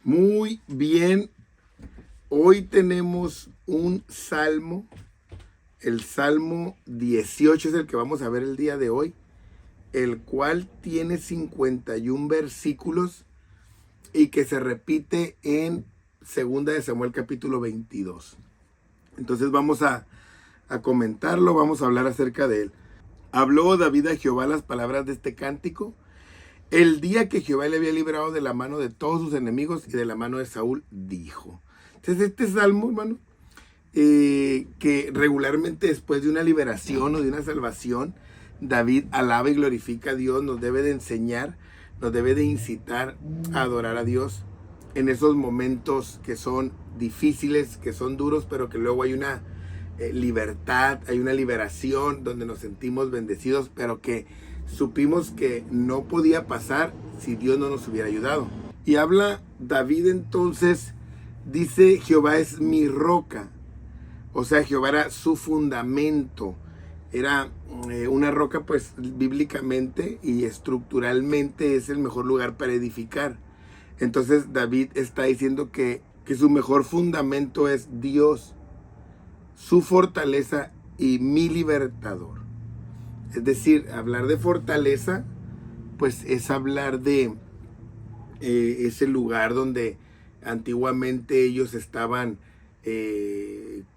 Muy bien, hoy tenemos un salmo, el Salmo 18 es el que vamos a ver el día de hoy, el cual tiene 51 versículos y que se repite en 2 de Samuel capítulo 22. Entonces vamos a comentarlo, vamos a hablar acerca de él. Habló David a Jehová las palabras de este cántico el día que Jehová le había librado de la mano de todos sus enemigos y de la mano de Saúl, dijo. Entonces este salmo, hermano, que regularmente después de una liberación o de una salvación, David alaba y glorifica a Dios, nos debe de enseñar, nos debe de incitar a adorar a Dios en esos momentos que son difíciles, que son duros, pero que luego hay una libertad, hay una liberación donde nos sentimos bendecidos, pero que supimos que no podía pasar si Dios no nos hubiera ayudado. Y habla David entonces, dice: Jehová es mi roca. O sea, Jehová era su fundamento. Era una roca, pues bíblicamente y estructuralmente es el mejor lugar para edificar. Entonces David está diciendo que su mejor fundamento es Dios, su fortaleza y mi libertador. Es decir, hablar de fortaleza, pues es hablar de ese lugar donde antiguamente ellos estaban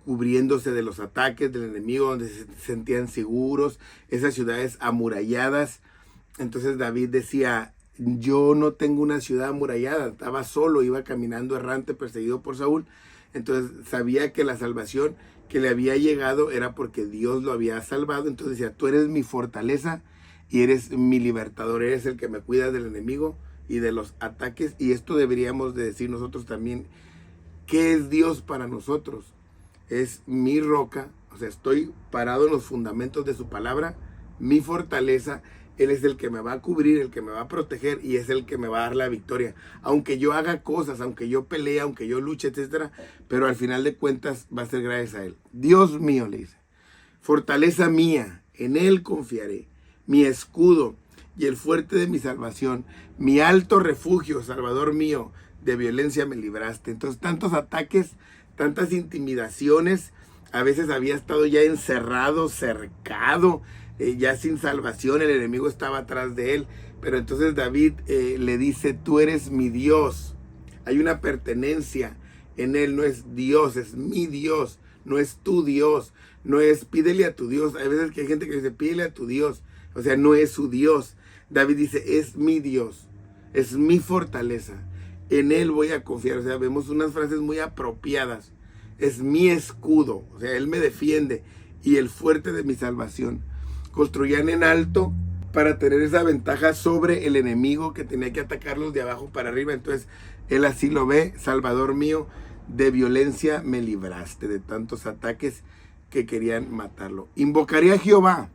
cubriéndose de los ataques del enemigo, donde se sentían seguros, esas ciudades amuralladas. Entonces David decía: yo no tengo una ciudad amurallada, estaba solo, iba caminando errante, perseguido por Saúl. Entonces sabía que la salvación que le había llegado era porque Dios lo había salvado. Entonces decía: tú eres mi fortaleza y eres mi libertador, eres el que me cuida del enemigo y de los ataques. Y esto deberíamos de decir nosotros también. ¿Qué es Dios para nosotros? Es mi roca, o sea, estoy parado en los fundamentos de su palabra, mi fortaleza. Él es el que me va a cubrir, el que me va a proteger y es el que me va a dar la victoria. Aunque yo haga cosas, aunque yo pelee, aunque yo luche, etcétera, pero al final de cuentas va a ser gracias a Él. Dios mío, le dice, fortaleza mía, en Él confiaré, mi escudo y el fuerte de mi salvación, mi alto refugio, Salvador mío, de violencia me libraste. Entonces, tantos ataques, tantas intimidaciones, a veces había estado ya encerrado, cercado, ya sin salvación, el enemigo estaba atrás de él, pero entonces David le dice: tú eres mi Dios. Hay una pertenencia en él, no es Dios, es mi Dios, no es tu Dios, no es pídele a tu Dios. Hay veces que hay gente que dice pídele a tu Dios, o sea, no es su Dios. David dice: es mi Dios, es mi fortaleza, en él voy a confiar. O sea, vemos unas frases muy apropiadas. Es mi escudo, o sea, él me defiende, y el fuerte de mi salvación. Construían en alto para tener esa ventaja sobre el enemigo que tenía que atacarlos de abajo para arriba. Entonces él así lo ve: Salvador mío, de violencia me libraste, de tantos ataques que querían matarlo. Invocaré a Jehová,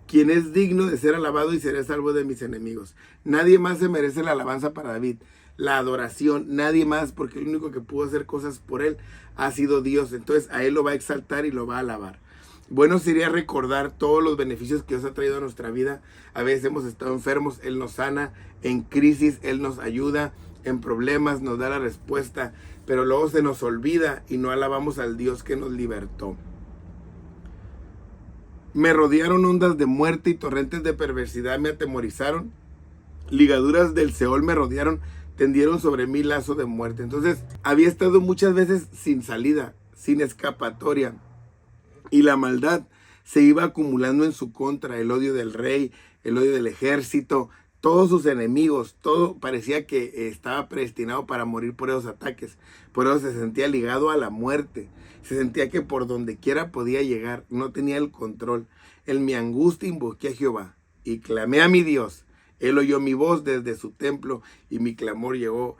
quien es digno de ser alabado, y seré salvo de mis enemigos. Nadie más se merece la alabanza para David, la adoración, nadie más, porque el único que pudo hacer cosas por él ha sido Dios. Entonces a él lo va a exaltar y lo va a alabar. Bueno sería recordar todos los beneficios que Dios ha traído a nuestra vida. A veces hemos estado enfermos, Él nos sana; en crisis Él nos ayuda; en problemas nos da la respuesta, pero luego se nos olvida y no alabamos al Dios que nos libertó. Me rodearon ondas de muerte y torrentes de perversidad me atemorizaron. Ligaduras del Seol me rodearon, tendieron sobre mí lazo de muerte. Entonces había estado muchas veces sin salida, sin escapatoria, y la maldad se iba acumulando en su contra: el odio del rey, el odio del ejército, todos sus enemigos. Todo parecía que estaba predestinado para morir por esos ataques. Por eso se sentía ligado a la muerte. Se sentía que por donde quiera podía llegar, no tenía el control. En mi angustia invoqué a Jehová y clamé a mi Dios. Él oyó mi voz desde su templo y mi clamor llegó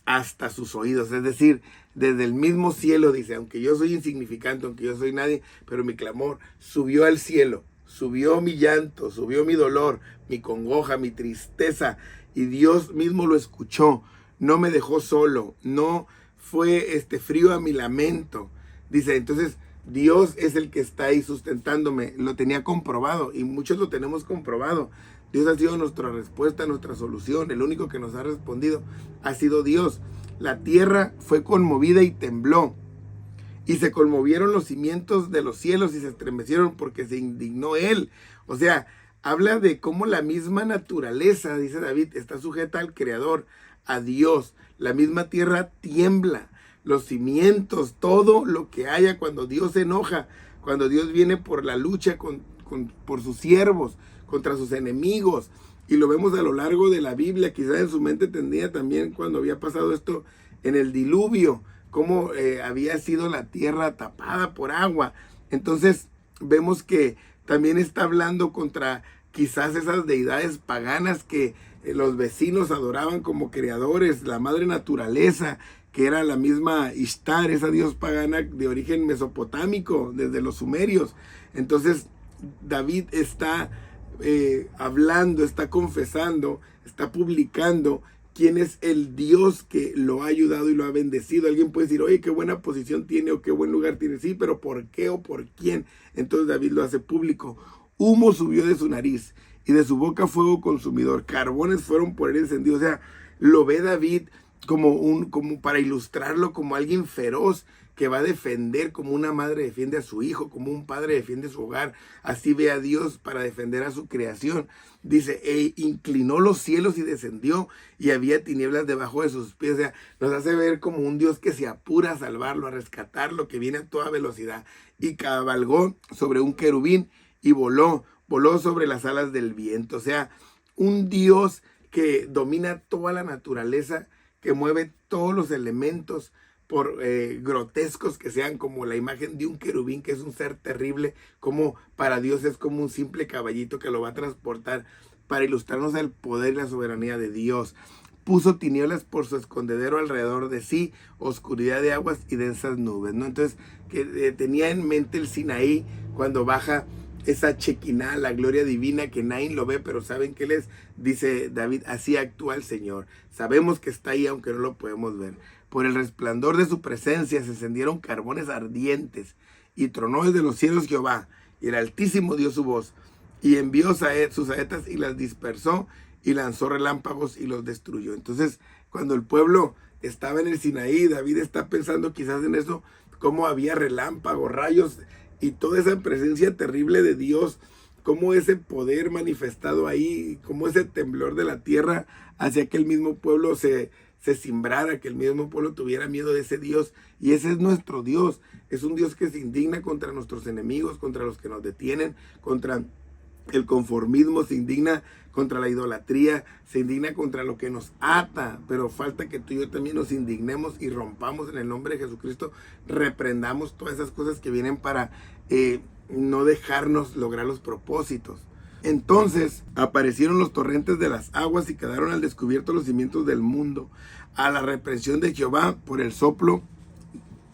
hasta sus oídos. Es decir, desde el mismo cielo, dice: aunque yo soy insignificante, aunque yo soy nadie, pero mi clamor subió al cielo, subió mi llanto, subió mi dolor, mi congoja, mi tristeza, y Dios mismo lo escuchó. No me dejó solo, no fue frío a mi lamento. Dice, entonces Dios es el que está ahí sustentándome. Lo tenía comprobado, y muchos lo tenemos comprobado. Dios ha sido nuestra respuesta, nuestra solución. El único que nos ha respondido ha sido Dios. la tierra fue conmovida y tembló, y se conmovieron los cimientos de los cielos y se estremecieron porque se indignó él. O sea, habla de cómo la misma naturaleza, dice David, está sujeta al Creador, a Dios. La misma tierra tiembla, los cimientos, todo lo que haya cuando Dios se enoja, cuando Dios viene por la lucha por sus siervos, contra sus enemigos. Y lo vemos a lo largo de la Biblia. Quizás en su mente tendría también cuando había pasado esto en el diluvio, cómo había sido la tierra tapada por agua. Entonces vemos que también está hablando contra quizás esas deidades paganas que los vecinos adoraban como creadores, la madre naturaleza, que era la misma Ishtar, esa dios pagana de origen mesopotámico, desde los sumerios. Entonces David está hablando, está confesando, está publicando quién es el Dios que lo ha ayudado y lo ha bendecido. Alguien puede decir, oye, qué buena posición tiene o qué buen lugar tiene. Sí, pero ¿por qué o por quién? Entonces David lo hace público. Humo subió de su nariz y de su boca fuego consumidor. Carbones fueron por él encendidos. O sea, lo ve David como para ilustrarlo como alguien feroz que va a defender, como una madre defiende a su hijo, como un padre defiende su hogar. Así ve a Dios para defender a su creación. Dice, inclinó los cielos y descendió, y había tinieblas debajo de sus pies. O sea, nos hace ver como un Dios que se apura a salvarlo, a rescatarlo, que viene a toda velocidad. Y cabalgó sobre un querubín y voló sobre las alas del viento. O sea, un Dios que domina toda la naturaleza, que mueve todos los elementos, por grotescos que sean, como la imagen de un querubín, que es un ser terrible, como para Dios es como un simple caballito que lo va a transportar, para ilustrarnos el poder y la soberanía de Dios. Puso tinieblas por su escondedero alrededor de sí, oscuridad de aguas y densas nubes, ¿no? Entonces, que tenía en mente el Sinaí cuando baja esa Chequiná, la gloria divina, que nadie lo ve, pero saben que él es. Dice David, así actúa el Señor. Sabemos que está ahí, aunque no lo podemos ver. Por el resplandor de su presencia se encendieron carbones ardientes, y tronó desde los cielos Jehová, y el Altísimo dio su voz, y envió sus saetas y las dispersó, y lanzó relámpagos y los destruyó. Entonces, cuando el pueblo estaba en el Sinaí, David está pensando quizás en eso, cómo había relámpagos, rayos, y toda esa presencia terrible de Dios, cómo ese poder manifestado ahí, cómo ese temblor de la tierra hacía que el mismo pueblo se cimbrara, que el mismo pueblo tuviera miedo de ese Dios. Y ese es nuestro Dios. Es un Dios que se indigna contra nuestros enemigos, contra los que nos detienen, contra el conformismo, se indigna contra la idolatría, se indigna contra lo que nos ata. Pero falta que tú y yo también nos indignemos y rompamos en el nombre de Jesucristo, reprendamos todas esas cosas que vienen para no dejarnos lograr los propósitos. Entonces aparecieron los torrentes de las aguas y quedaron al descubierto los cimientos del mundo, a la reprensión de Jehová por el soplo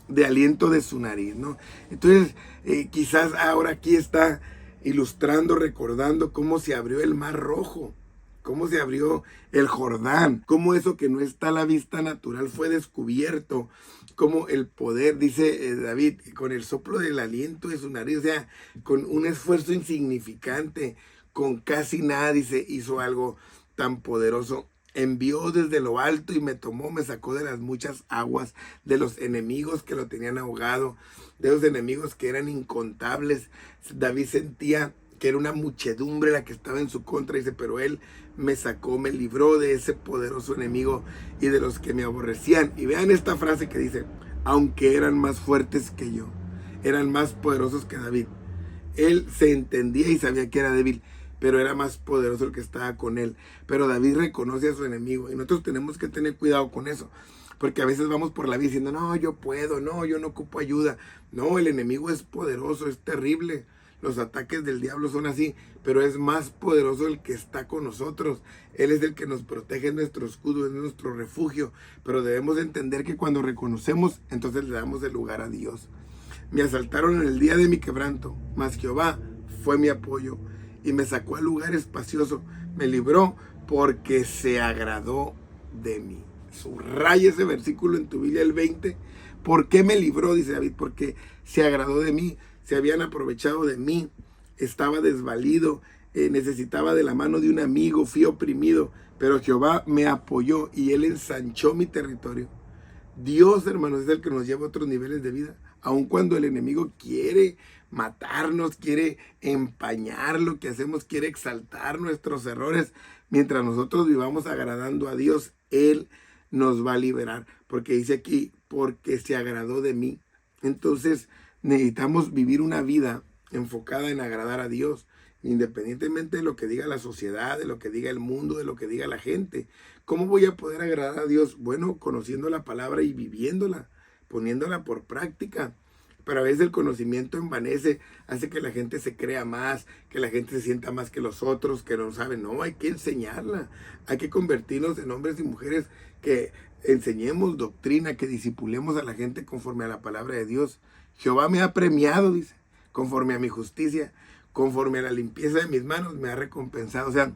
de aliento de su nariz, ¿no? Entonces quizás ahora aquí está ilustrando, recordando cómo se abrió el Mar Rojo, cómo se abrió el Jordán, cómo eso que no está a la vista natural fue descubierto, como el poder, dice David, con el soplo del aliento de su nariz, o sea, con un esfuerzo insignificante, con casi nada, dice, hizo algo tan poderoso. Envió desde lo alto y me tomó, me sacó de las muchas aguas, de los enemigos que lo tenían ahogado, de los enemigos que eran incontables. David sentía que era una muchedumbre la que estaba en su contra, dice, pero él me sacó, me libró de ese poderoso enemigo y de los que me aborrecían. Y vean esta frase que dice, aunque eran más fuertes que yo, eran más poderosos que David. Él se entendía y sabía que era débil, pero era más poderoso el que estaba con él. Pero David reconoce a su enemigo, y nosotros tenemos que tener cuidado con eso, porque a veces vamos por la vida diciendo, no, yo puedo, no, yo no ocupo ayuda. No, el enemigo es poderoso, es terrible. Los ataques del diablo son así, pero es más poderoso el que está con nosotros. Él es el que nos protege, es nuestro escudo, es nuestro refugio. Pero debemos entender que cuando reconocemos, entonces le damos el lugar a Dios. Me asaltaron en el día de mi quebranto, mas Jehová fue mi apoyo y me sacó al lugar espacioso. Me libró porque se agradó de mí. Subraya ese versículo en tu Biblia, el 20. ¿Por qué me libró? Dice David, porque se agradó de mí. Se habían aprovechado de mí, estaba desvalido, necesitaba de la mano de un amigo, fui oprimido, pero Jehová me apoyó y él ensanchó mi territorio. Dios, hermanos, es el que nos lleva a otros niveles de vida. Aun cuando el enemigo quiere matarnos, quiere empañar lo que hacemos, quiere exaltar nuestros errores, mientras nosotros vivamos agradando a Dios, Él nos va a liberar. Porque dice aquí, porque se agradó de mí. Entonces necesitamos vivir una vida enfocada en agradar a Dios, independientemente de lo que diga la sociedad, de lo que diga el mundo, de lo que diga la gente. ¿Cómo voy a poder agradar a Dios? Bueno, conociendo la palabra y viviéndola, poniéndola por práctica. Pero a veces el conocimiento envanece, hace que la gente se crea más, que la gente se sienta más que los otros, que no saben. No, hay que enseñarla. Hay que convertirnos en hombres y mujeres que enseñemos doctrina, que discipulemos a la gente conforme a la palabra de Dios. Jehová me ha premiado, dice, conforme a mi justicia, conforme a la limpieza de mis manos me ha recompensado. O sea,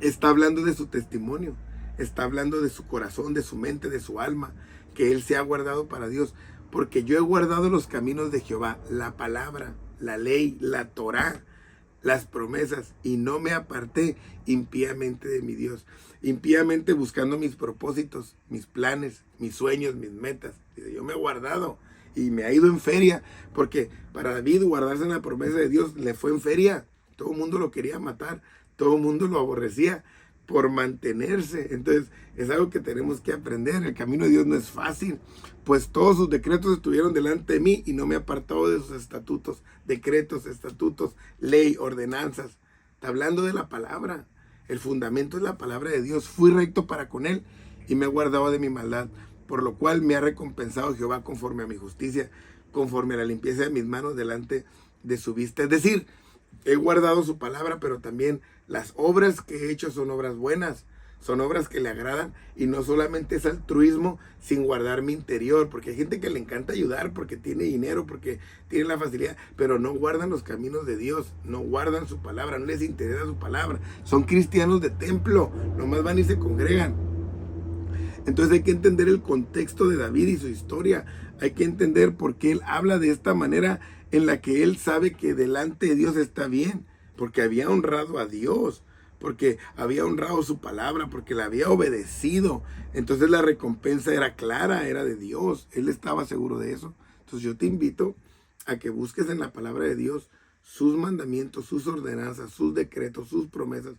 está hablando de su testimonio, está hablando de su corazón, de su mente, de su alma, que él se ha guardado para Dios. Porque yo he guardado los caminos de Jehová, la palabra, la ley, la Torá, las promesas, y no me aparté impíamente de mi Dios. Impíamente buscando mis propósitos, mis planes, mis sueños, mis metas. Yo me he guardado y me ha ido en feria, porque para David guardarse en la promesa de Dios le fue en feria. Todo el mundo lo quería matar, todo el mundo lo aborrecía por mantenerse. Entonces es algo que tenemos que aprender. El camino de Dios no es fácil, pues todos sus decretos estuvieron delante de mí y no me he apartado de sus estatutos, decretos, estatutos, ley, ordenanzas. Está hablando de la palabra. El fundamento es la palabra de Dios. Fui recto para con él y me he guardado de mi maldad, por lo cual me ha recompensado Jehová conforme a mi justicia, conforme a la limpieza de mis manos delante de su vista. Es decir, he guardado su palabra, pero también las obras que he hecho son obras buenas, son obras que le agradan, y no solamente es altruismo sin guardar mi interior, porque hay gente que le encanta ayudar porque tiene dinero, porque tiene la facilidad, pero no guardan los caminos de Dios, no guardan su palabra, no les interesa su palabra. Son cristianos de templo, nomás van y se congregan. Entonces hay que entender el contexto de David y su historia. Hay que entender por qué él habla de esta manera en la que él sabe que delante de Dios está bien, porque había honrado a Dios, porque había honrado su palabra, porque la había obedecido. Entonces la recompensa era clara, era de Dios. Él estaba seguro de eso. Entonces yo te invito a que busques en la palabra de Dios sus mandamientos, sus ordenanzas, sus decretos, sus promesas,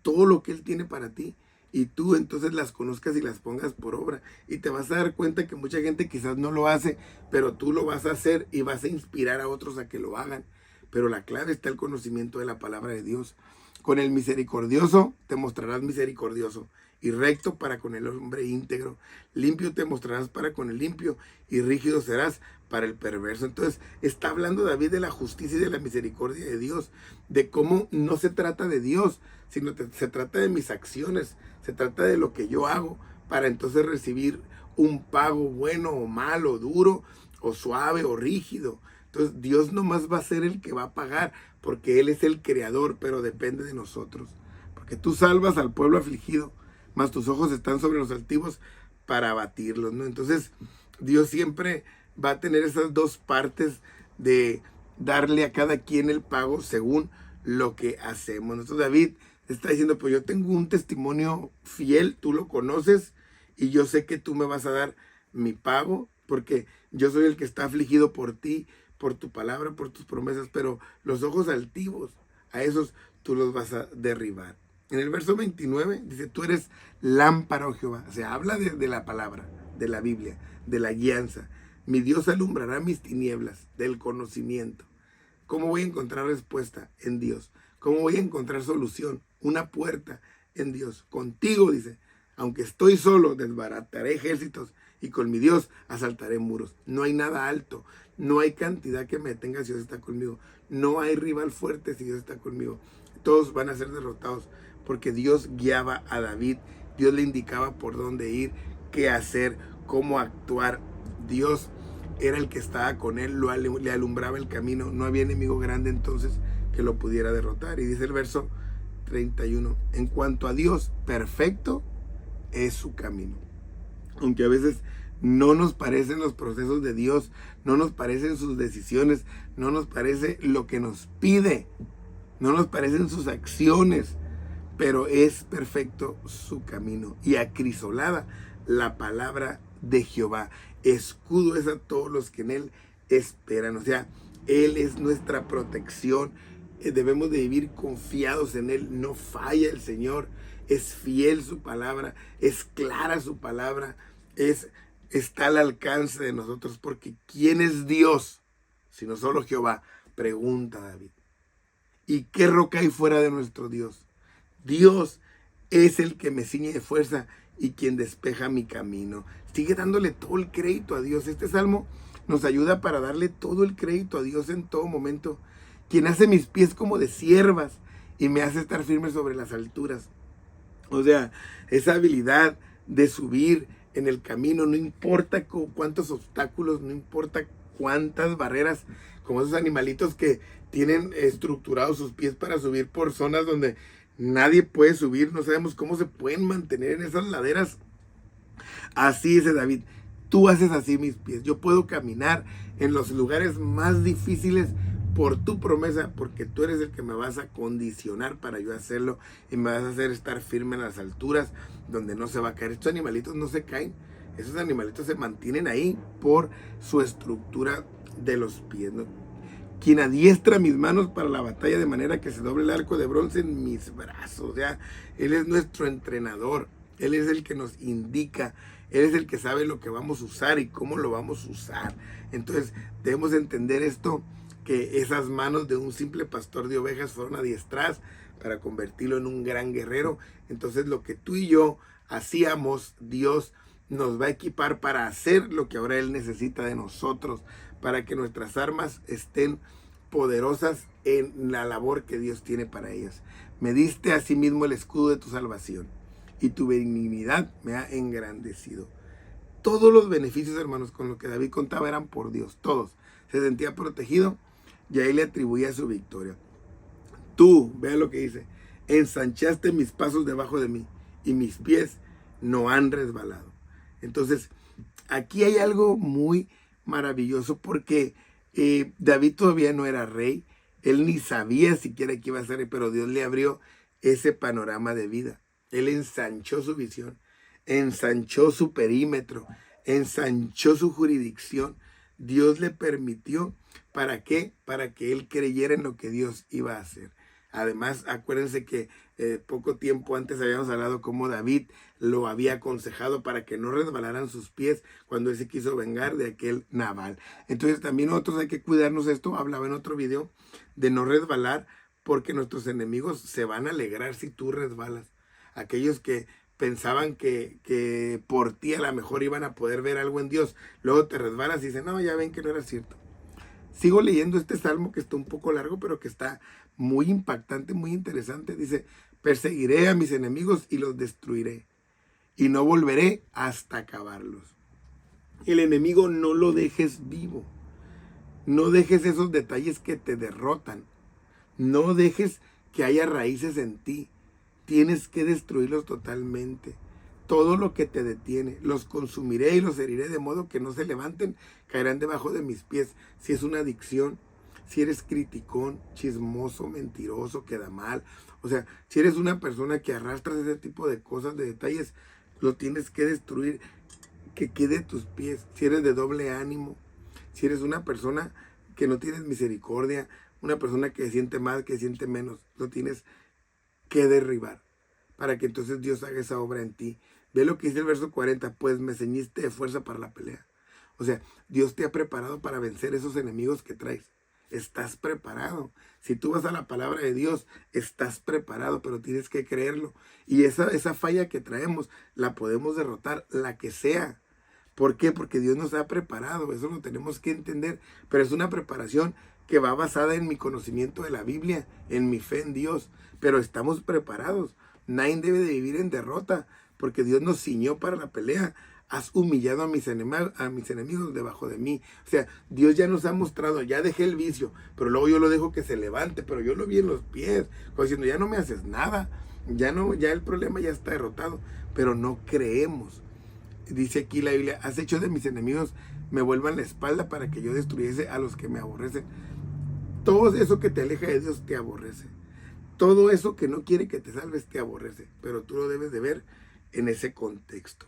todo lo que Él tiene para ti. Y tú entonces las conozcas y las pongas por obra. Y te vas a dar cuenta que mucha gente quizás no lo hace, pero tú lo vas a hacer y vas a inspirar a otros a que lo hagan. Pero la clave está el conocimiento de la palabra de Dios. Con el misericordioso te mostrarás misericordioso, y recto para con el hombre íntegro. Limpio te mostrarás para con el limpio, y rígido serás para el perverso. Entonces está hablando David de la justicia y de la misericordia de Dios, de cómo no se trata de Dios, sino que se trata de mis acciones, se trata de lo que yo hago para entonces recibir un pago bueno o malo, duro o suave o rígido. Entonces Dios nomás va a ser el que va a pagar, porque Él es el creador, pero depende de nosotros. Porque tú salvas al pueblo afligido, mas tus ojos están sobre los altivos para abatirlos, ¿no? Entonces Dios siempre va a tener esas dos partes de darle a cada quien el pago según lo que hacemos. Entonces David está diciendo, pues yo tengo un testimonio fiel, tú lo conoces, y yo sé que tú me vas a dar mi pago, porque yo soy el que está afligido por ti, por tu palabra, por tus promesas. Pero los ojos altivos, a esos tú los vas a derribar. En el verso 29 dice, tú eres lámpara, oh Jehová. O sea, habla de la palabra, de la Biblia, de la guianza. Mi Dios alumbrará mis tinieblas, del conocimiento. ¿Cómo voy a encontrar respuesta? En Dios. ¿Cómo voy a encontrar solución? Una puerta en Dios. Contigo, dice, aunque estoy solo, desbarataré ejércitos, y con mi Dios asaltaré muros. No hay nada alto, no hay cantidad que me detenga si Dios está conmigo. No hay rival fuerte si Dios está conmigo. Todos van a ser derrotados, porque Dios guiaba a David. Dios le indicaba por dónde ir, qué hacer, cómo actuar. Dios era el que estaba con él, le alumbraba el camino. No había enemigo grande entonces que lo pudiera derrotar. Y dice el verso 31, en cuanto a Dios, perfecto es su camino. Aunque a veces no nos parecen los procesos de Dios, no nos parecen sus decisiones, no nos parece lo que nos pide, no nos parecen sus acciones, pero es perfecto su camino, y acrisolada la palabra de Jehová. Escudo es a todos los que en él esperan. O sea, él es nuestra protección. Debemos de vivir confiados en él. No falla el Señor. Es fiel su palabra. Es clara su palabra. Está al alcance de nosotros. Porque ¿quién es Dios? Sino solo Jehová. Pregunta David. ¿Y qué roca hay fuera de nuestro Dios? Dios es el que me ciñe de fuerza y quien despeja mi camino. Sigue dándole todo el crédito a Dios. Este salmo nos ayuda para darle todo el crédito a Dios en todo momento. Quien hace mis pies como de ciervas y me hace estar firme sobre las alturas. O sea, esa habilidad de subir en el camino, no importa cuántos obstáculos, no importa cuántas barreras, como esos animalitos que tienen estructurados sus pies para subir por zonas donde nadie puede subir. No sabemos cómo se pueden mantener en esas laderas. Así dice David, tú haces así mis pies. Yo puedo caminar en los lugares más difíciles por tu promesa, porque tú eres el que me vas a condicionar para yo hacerlo y me vas a hacer estar firme en las alturas donde no se va a caer. Estos animalitos no se caen, esos animalitos se mantienen ahí por su estructura de los pies, ¿no? Quien adiestra mis manos para la batalla de manera que se doble el arco de bronce en mis brazos. O sea, él es nuestro entrenador, él es el que nos indica, él es el que sabe lo que vamos a usar y cómo lo vamos a usar. Entonces debemos entender esto, que esas manos de un simple pastor de ovejas fueron adiestradas para convertirlo en un gran guerrero. Entonces lo que tú y yo hacíamos, Dios nos va a equipar para hacer lo que ahora Él necesita de nosotros, para que nuestras armas estén poderosas en la labor que Dios tiene para ellas. Me diste a sí mismo el escudo de tu salvación y tu benignidad me ha engrandecido. Todos los beneficios, hermanos, con lo que David contaba eran por Dios, todos. Se sentía protegido y ahí le atribuía su victoria. Tú, vea lo que dice, ensanchaste mis pasos debajo de mí y mis pies no han resbalado. Entonces, aquí hay algo muy maravilloso porque David todavía no era rey, él ni sabía siquiera que iba a ser rey, pero Dios le abrió ese panorama de vida. Él ensanchó su visión, ensanchó su perímetro, ensanchó su jurisdicción. Dios le permitió, ¿para qué? Para que él creyera en lo que Dios iba a hacer. Además, acuérdense que poco tiempo antes habíamos hablado cómo David lo había aconsejado para que no resbalaran sus pies cuando él se quiso vengar de aquel Nabal. Entonces también nosotros hay que cuidarnos esto. Hablaba en otro video de no resbalar, porque nuestros enemigos se van a alegrar si tú resbalas. Aquellos que pensaban que por ti a lo mejor iban a poder ver algo en Dios, luego te resbalas y dicen, no, ya ven que no era cierto. Sigo leyendo este salmo que está un poco largo, pero que está muy impactante, muy interesante. Dice, perseguiré a mis enemigos y los destruiré, y no volveré hasta acabarlos. El enemigo no lo dejes vivo. No dejes esos detalles que te derrotan. No dejes que haya raíces en ti. Tienes que destruirlos totalmente. Todo lo que te detiene, los consumiré y los heriré de modo que no se levanten, caerán debajo de mis pies. Si es una adicción, si eres criticón, chismoso, mentiroso, queda mal. O sea, si eres una persona que arrastras ese tipo de cosas, de detalles, lo tienes que destruir, que quede a tus pies. Si eres de doble ánimo, si eres una persona que no tienes misericordia, una persona que siente más, que siente menos, lo tienes que derribar para que entonces Dios haga esa obra en ti. Ve lo que dice el verso 40, pues me ceñiste de fuerza para la pelea. O sea, Dios te ha preparado para vencer esos enemigos que traes. Estás preparado. Si tú vas a la palabra de Dios, estás preparado, pero tienes que creerlo. Y esa falla que traemos, la podemos derrotar, la que sea. ¿Por qué? Porque Dios nos ha preparado, eso lo tenemos que entender. Pero es una preparación que va basada en mi conocimiento de la Biblia, en mi fe en Dios. Pero estamos preparados. Nadie debe de vivir en derrota, porque Dios nos ciñó para la pelea. Has humillado a mis enemigos debajo de mí. O sea, Dios ya nos ha mostrado, ya dejé el vicio, pero luego yo lo dejo que se levante, pero yo lo vi en los pies, como diciendo, ya no me haces nada, ya el problema ya está derrotado, pero no creemos. Dice aquí la Biblia, has hecho de mis enemigos me vuelvan la espalda para que yo destruyese a los que me aborrecen. Todo eso que te aleja de Dios te aborrece. Todo eso que no quiere que te salves te aborrece, pero tú lo debes de ver en ese contexto.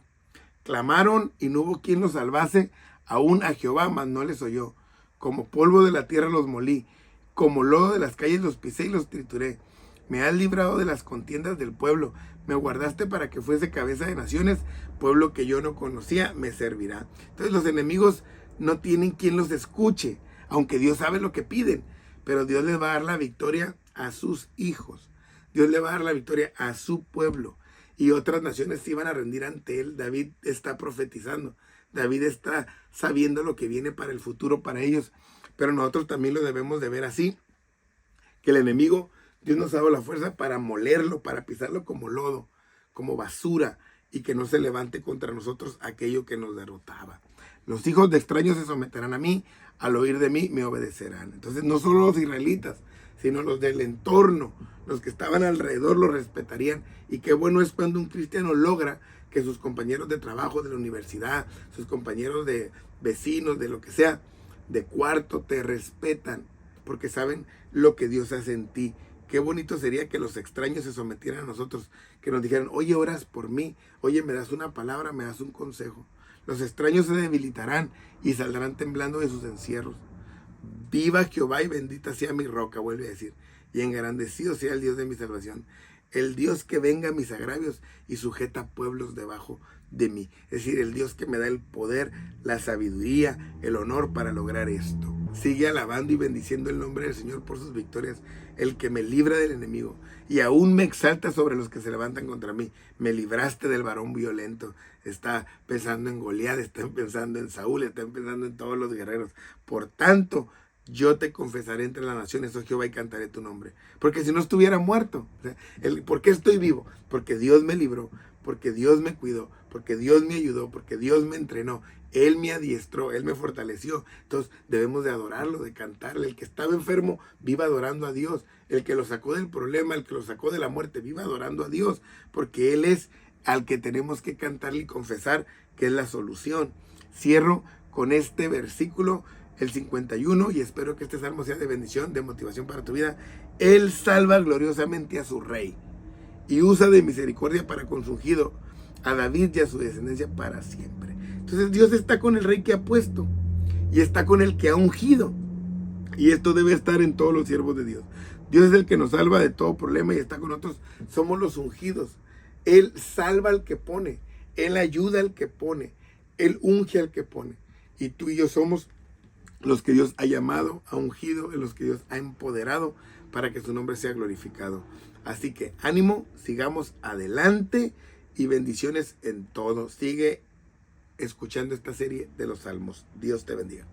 Clamaron y no hubo quien los salvase, aún a Jehová, mas no les oyó. Como polvo de la tierra los molí, como lodo de las calles los pisé y los trituré. Me has librado de las contiendas del pueblo, me guardaste para que fuese cabeza de naciones, pueblo que yo no conocía, me servirá. Entonces los enemigos no tienen quien los escuche, aunque Dios sabe lo que piden, pero Dios les va a dar la victoria a sus hijos. Dios le va a dar la victoria a su pueblo. Y otras naciones se iban a rendir ante él. David está profetizando. David está sabiendo lo que viene para el futuro para ellos. Pero nosotros también lo debemos de ver así. Que el enemigo, Dios nos ha dado la fuerza para molerlo, para pisarlo como lodo, como basura. Y que no se levante contra nosotros aquello que nos derrotaba. Los hijos de extraños se someterán a mí. Al oír de mí me obedecerán. Entonces no solo los israelitas, sino los del entorno, los que estaban alrededor lo respetarían. Y qué bueno es cuando un cristiano logra que sus compañeros de trabajo, de la universidad, sus compañeros de vecinos, de lo que sea, de cuarto, te respetan, porque saben lo que Dios hace en ti. Qué bonito sería que los extraños se sometieran a nosotros, que nos dijeran, oye, oras por mí, oye, me das una palabra, me das un consejo. Los extraños se debilitarán y saldrán temblando de sus encierros. Viva Jehová y bendita sea mi roca, vuelve a decir, y engrandecido sea el Dios de mi salvación, el Dios que venga a mis agravios y sujeta pueblos debajo de mí. Es decir, el Dios que me da el poder, la sabiduría, el honor para lograr esto. Sigue alabando y bendiciendo el nombre del Señor por sus victorias, el que me libra del enemigo y aún me exalta sobre los que se levantan contra mí. Me libraste del varón violento. Está pensando en Goliat, está pensando en Saúl, está pensando en todos los guerreros. Por tanto, yo te confesaré entre las naciones, oh Jehová, y cantaré tu nombre. Porque si no estuviera muerto. O sea, ¿por qué estoy vivo? Porque Dios me libró, porque Dios me cuidó, porque Dios me ayudó, porque Dios me entrenó. Él me adiestró, Él me fortaleció. Entonces debemos de adorarlo, de cantarle. El que estaba enfermo, viva adorando a Dios. El que lo sacó del problema, el que lo sacó de la muerte, viva adorando a Dios. Porque Él es al que tenemos que cantarle y confesar que es la solución. Cierro con este versículo, el 51, y espero que este salmo sea de bendición, de motivación para tu vida. Él salva gloriosamente a su rey y usa de misericordia para con su ungido, a David y a su descendencia para siempre. Entonces Dios está con el rey que ha puesto y está con el que ha ungido, y esto debe estar en todos los siervos de Dios. Dios es el que nos salva de todo problema y está con nosotros. Somos los ungidos. Él salva al que pone, Él ayuda al que pone, Él unge al que pone. Y tú y yo somos los que Dios ha llamado, ha ungido, en los que Dios ha empoderado para que su nombre sea glorificado. Así que ánimo, sigamos adelante y bendiciones en todo. Sigue escuchando esta serie de los Salmos. Dios te bendiga.